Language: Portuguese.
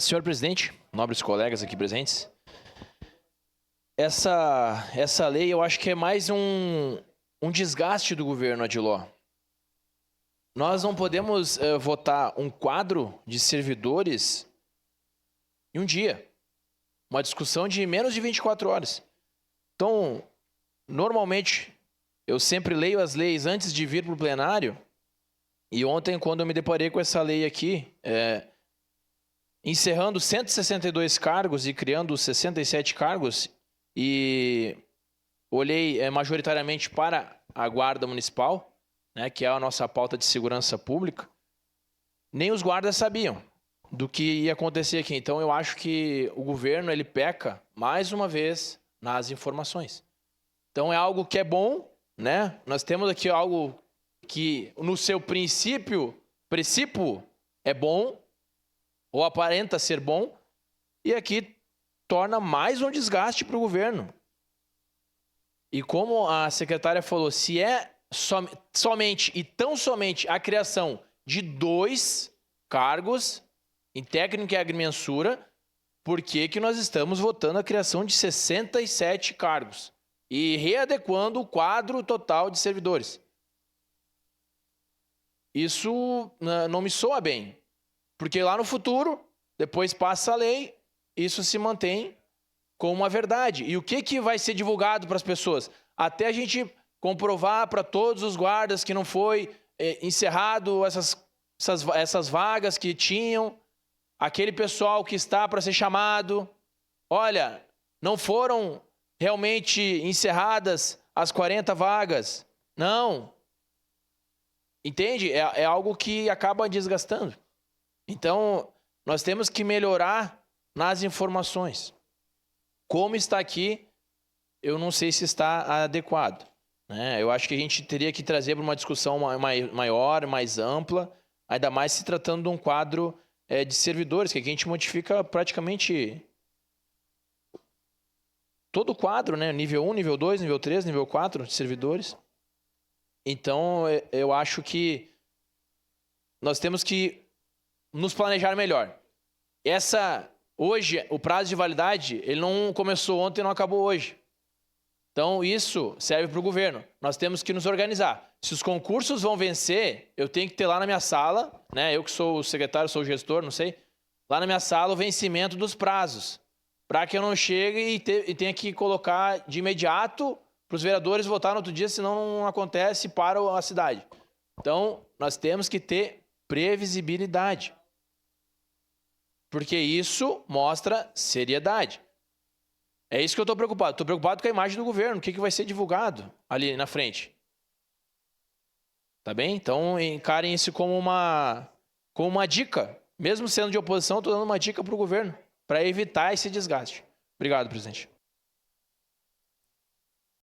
Senhor presidente, nobres colegas aqui presentes, essa lei eu acho que é mais um desgaste do governo Adiló. Nós não podemos votar um quadro de servidores em um dia. Uma discussão de menos de 24 horas. Então, normalmente, eu sempre leio as leis antes de vir para o plenário. E ontem, quando eu me deparei com essa lei aqui, encerrando 162 cargos e criando 67 cargos, e olhei majoritariamente para a Guarda Municipal, né, que é a nossa pauta de segurança pública, nem os guardas sabiam do que ia acontecer aqui. Então, eu acho que o governo ele peca, mais uma vez, nas informações. Então, é algo que é bom, né? Nós temos aqui algo que, no seu princípio é bom, ou aparenta ser bom, e aqui torna mais um desgaste para o governo. E como a secretária falou, se é somente e tão somente a criação de 2 cargos em técnica e agrimensura, por que nós estamos votando a criação de 67 cargos e readequando o quadro total de servidores? Isso não me soa bem, porque lá no futuro, depois passa a lei, isso se mantém como uma verdade. E o que vai ser divulgado para as pessoas? Até a gente comprovar para todos os guardas que não foi encerrado essas vagas que tinham, aquele pessoal que está para ser chamado, olha, não foram realmente encerradas as 40 vagas. Não. Entende? É algo que acaba desgastando. Então, nós temos que melhorar nas informações. Como está aqui, eu não sei se está adequado, né? Eu acho que a gente teria que trazer para uma discussão maior, mais ampla, ainda mais se tratando de um quadro de servidores, que aqui a gente modifica praticamente todo o quadro, né? Nível 1, nível 2, nível 3, nível 4 de servidores. Então, eu acho que nós temos que nos planejar melhor. Hoje, o prazo de validade, ele não começou ontem e não acabou hoje. Então, isso serve para o governo. Nós temos que nos organizar. Se os concursos vão vencer, eu tenho que ter lá na minha sala, né? Eu que sou o secretário, sou o gestor, não sei. Lá na minha sala o vencimento dos prazos. Para que eu não chegue e tenha que colocar de imediato para os vereadores votar no outro dia, senão não acontece para a cidade. Então, nós temos que ter previsibilidade. Porque isso mostra seriedade. É isso que eu estou preocupado. Estou preocupado com a imagem do governo. O que vai ser divulgado ali na frente. Tá bem? Então, encarem isso como uma dica. Mesmo sendo de oposição, estou dando uma dica para o governo, para evitar esse desgaste. Obrigado, presidente.